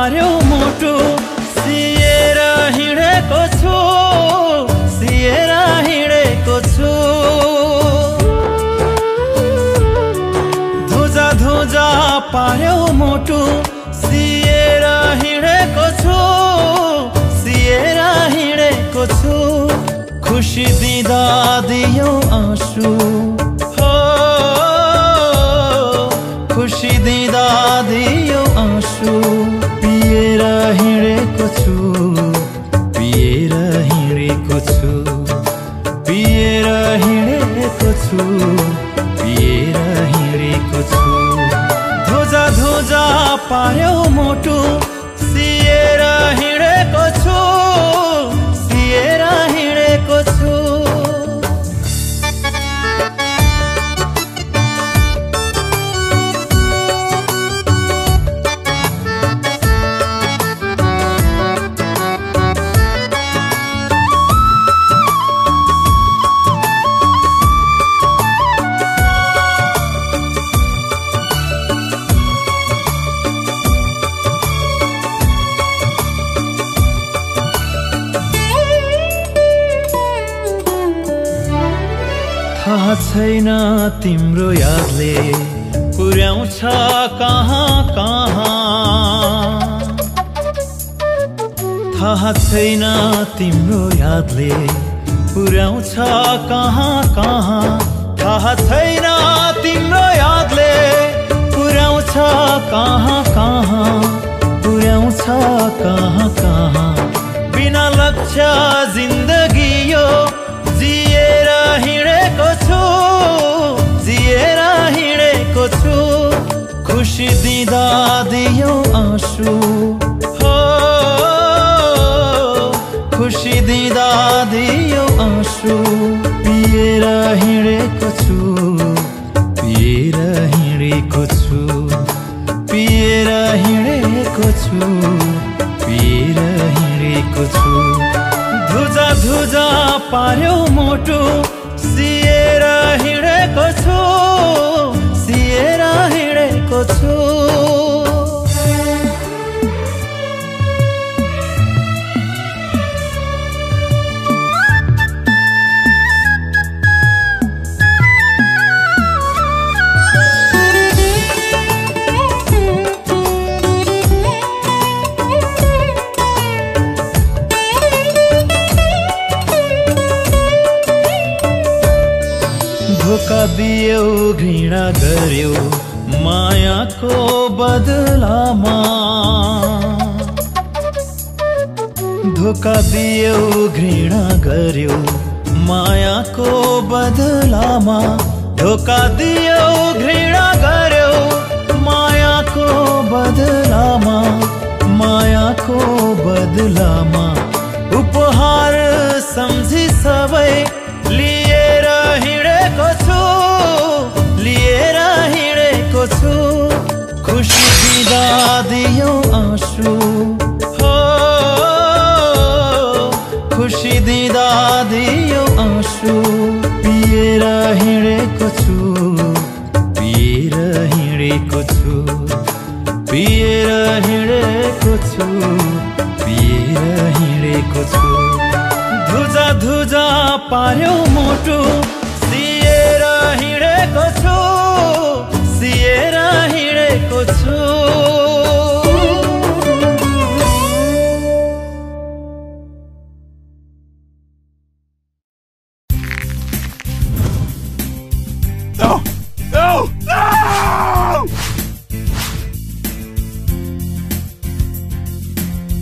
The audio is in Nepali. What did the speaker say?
पार्यो मुटु सिएर हिँडेको छु, सिएर हिँडेको छु। धुजा धुजा पार्यो मुटु सिएर हिँडेको छु, सिएर हिँडेको छु। खुसी दिँदा दियो आँसु, हो खुसी दिँदा दियो आँसु। पिएर हिँडेको छु, पिएर हिँडेको छु, पिएर हिँडेको छु, पिएर हिँडेको छु। धुजा धुजा पार्यो मुटु सिएर हिँडेको छु, सिएर हिँडेको छु। थाहा छैन तिम्रो यादले पुर्याउँछ कहाँ कहाँ। थाहा छैन तिम्रो यादले पुर्याउँछ कहाँ कहाँ। थाहा छैन तिम्रो यादले पुर्याउँछ कहाँ कहाँ, पुर्याउँछ कहाँ कहाँ। बिना लक्ष्य जिन्दगी यो जिएर हिँडेको छु, जिएर हिँडेको छु। खुसी दिँदा दियो आँसु, हो खुसी दिँदा दियो आँसु। पिएर हिँडेको छु, पिएर हिँडेको छु, पिएर हिँडेको छु, पिएर हिँडेको छु। धुजा धुजा पार्यो मुटु सिएर हिँडेको छु, सिएर हिँडेको छु। धोका दियो घृणा गर्यो मायाको बदलामा। धोका दियो घृणा गर्यो मायाको बदलामा। धोका दियो घृणा गर्यो मायाको बदलामा, मायाको बदलामा। उपहार सम्झी सबै लिएर हिँडेको छु, लिएर हिँडेको छु। खुसी दिँदा दियो आँसु, हो खुसी दिँदा दियो आँसु। पिएर हिँडेको छु, पिएर हिँडेको छु, पिएर हिँडेको छु, पिएर हिँडेको छु। धुजा धुजा पार्यो मुटु